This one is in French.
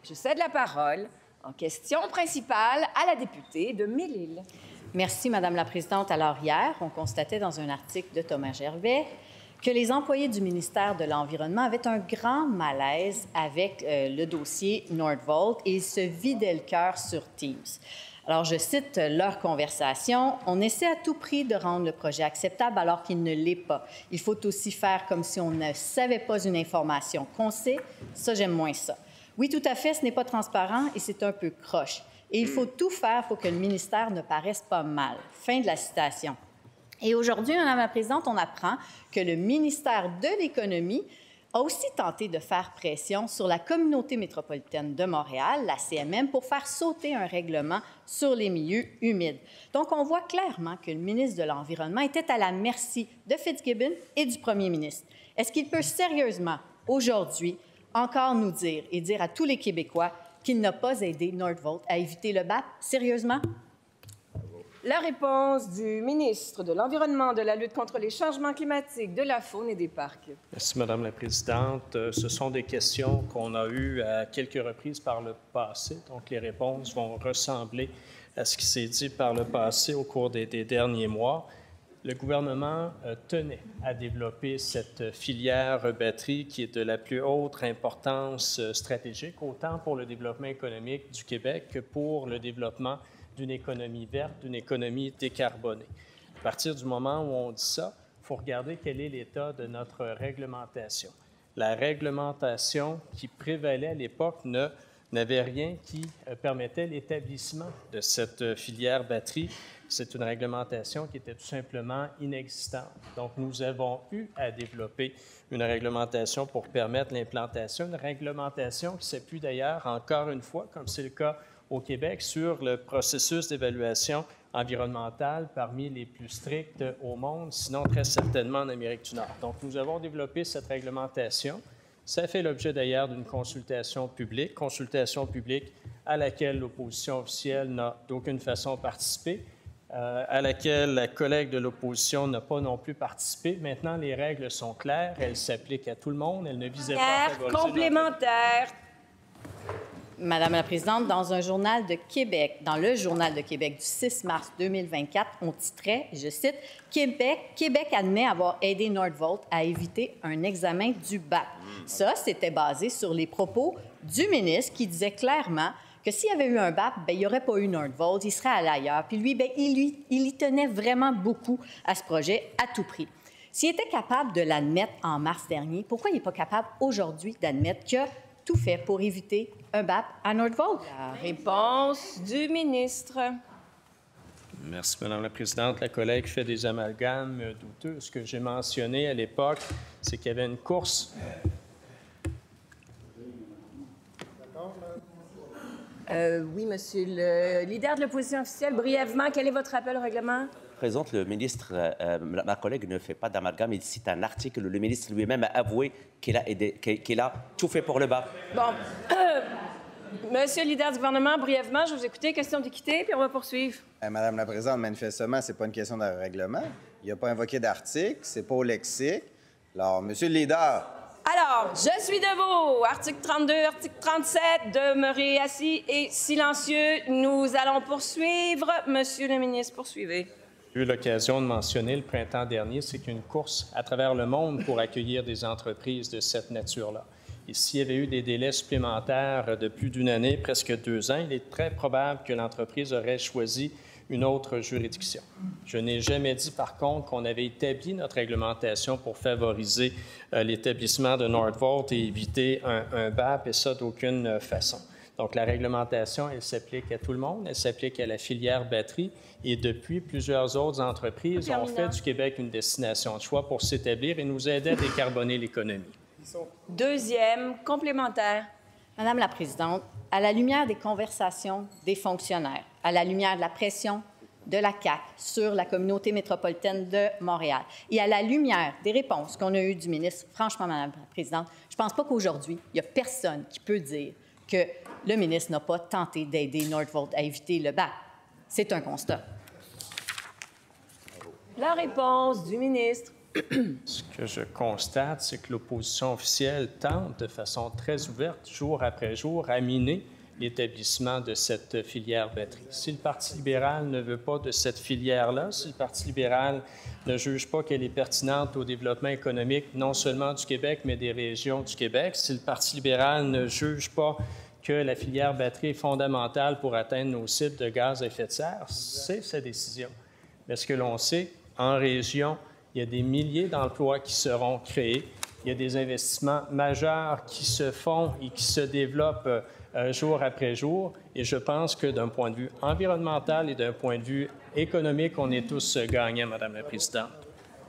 Je cède la parole en question principale à la députée de Mille-Îles. Merci, Madame la Présidente. Alors, hier, on constatait dans un article de Thomas Gervais que les employés du ministère de l'Environnement avaient un grand malaise avec le dossier Nordvolt et ils se vidaient le cœur sur Teams. Alors, je cite leur conversation. « On essaie à tout prix de rendre le projet acceptable alors qu'il ne l'est pas. Il faut aussi faire comme si on ne savait pas une information qu'on sait. Ça, j'aime moins ça. Oui, tout à fait, ce n'est pas transparent et c'est un peu croche. Et il faut tout faire pour que le ministère ne paraisse pas mal. » Fin de la citation. Et aujourd'hui, Madame la Présidente, on apprend que le ministère de l'Économie a aussi tenté de faire pression sur la communauté métropolitaine de Montréal, la CMM, pour faire sauter un règlement sur les milieux humides. Donc, on voit clairement que le ministre de l'Environnement était à la merci de Fitzgibbon et du premier ministre. Est-ce qu'il peut sérieusement, aujourd'hui, encore nous dire et dire à tous les Québécois qu'il n'a pas aidé Nordvolt à éviter le BAP? Sérieusement? La réponse du ministre de l'Environnement, de la lutte contre les changements climatiques, de la faune et des parcs. Merci, Madame la Présidente. Ce sont des questions qu'on a eues à quelques reprises par le passé, donc les réponses vont ressembler à ce qui s'est dit par le passé au cours des derniers mois. Le gouvernement tenait à développer cette filière batterie qui est de la plus haute importance stratégique, autant pour le développement économique du Québec que pour le développement d'une économie verte, d'une économie décarbonée. À partir du moment où on dit ça, il faut regarder quel est l'état de notre réglementation. La réglementation qui prévalait à l'époque n'avait rien qui permettait l'établissement de cette filière batterie. C'est une réglementation qui était tout simplement inexistante. Donc, nous avons eu à développer une réglementation pour permettre l'implantation, une réglementation qui s'appuie d'ailleurs, encore une fois, comme c'est le cas au Québec, sur le processus d'évaluation environnementale parmi les plus stricts au monde, sinon très certainement en Amérique du Nord. Donc, nous avons développé cette réglementation. Ça fait l'objet d'ailleurs d'une consultation publique à laquelle l'opposition officielle n'a d'aucune façon participé, à laquelle la collègue de l'opposition n'a pas non plus participé. Maintenant, les règles sont claires, elles s'appliquent à tout le monde, elles ne visaient pas à favoriser... Complémentaire. Madame la Présidente, dans le Journal de Québec du 6 mars 2024, on titrait, je cite, « Québec admet avoir aidé Nordvolt à éviter un examen du BAP ». Ça, c'était basé sur les propos du ministre qui disait clairement que s'il y avait eu un BAP, il n'y aurait pas eu Nordvolt, il serait allé ailleurs. Puis lui, il y tenait vraiment beaucoup à ce projet à tout prix. S'il était capable de l'admettre en mars dernier, pourquoi il n'est pas capable aujourd'hui d'admettre qu'il a tout fait pour éviter un BAP à Nordvolt? La réponse du ministre. Merci, Madame la Présidente. La collègue fait des amalgames douteux. Ce que j'ai mentionné à l'époque, c'est qu'il y avait une course. Oui, monsieur le leader de l'opposition officielle, brièvement, quel est votre rappel au règlement? Présente, le ministre, ma collègue ne fait pas d'amalgame, il cite un article, le ministre lui-même a avoué qu'il a tout fait pour le BAP. Bon. Monsieur le leader du gouvernement, brièvement, je vais vous écouter. Question d'équité, puis on va poursuivre. Madame la Présidente, manifestement, ce n'est pas une question de règlement. Il n'a pas invoqué d'article, c'est pas au lexique. Alors, monsieur le leader... Alors, je suis debout. Article 32, article 37, demeurez assis et silencieux. Nous allons poursuivre. Monsieur le ministre, poursuivez. J'ai eu l'occasion de mentionner le printemps dernier, c'est qu'une course à travers le monde pour accueillir des entreprises de cette nature-là. Et s'il y avait eu des délais supplémentaires de plus d'une année, presque 2 ans, il est très probable que l'entreprise aurait choisi une autre juridiction. Je n'ai jamais dit, par contre, qu'on avait établi notre réglementation pour favoriser l'établissement de Nordvolt et éviter un BAP, et ça d'aucune façon. Donc, la réglementation, elle s'applique à tout le monde, elle s'applique à la filière batterie, et depuis, plusieurs autres entreprises ont fait du Québec une destination de choix pour s'établir et nous aider à décarboner l'économie. Deuxième, complémentaire. Madame la Présidente, à la lumière des conversations des fonctionnaires, à la lumière de la pression de la CAQ sur la communauté métropolitaine de Montréal et à la lumière des réponses qu'on a eues du ministre, franchement, Madame la Présidente, je ne pense pas qu'aujourd'hui, il n'y a personne qui peut dire que le ministre n'a pas tenté d'aider Nordvolt à éviter le BAP. C'est un constat. La réponse du ministre. Ce que je constate, c'est que l'opposition officielle tente de façon très ouverte, jour après jour, à miner l'établissement de cette filière batterie. Si le Parti libéral ne veut pas de cette filière-là, si le Parti libéral ne juge pas qu'elle est pertinente au développement économique non seulement du Québec, mais des régions du Québec, si le Parti libéral ne juge pas que la filière batterie est fondamentale pour atteindre nos cibles de gaz à effet de serre, c'est sa décision. Mais ce que l'on sait, en région, il y a des milliers d'emplois qui seront créés. Il y a des investissements majeurs qui se font et qui se développent jour après jour. Et je pense que d'un point de vue environnemental et d'un point de vue économique, on est tous gagnants, Madame la Présidente.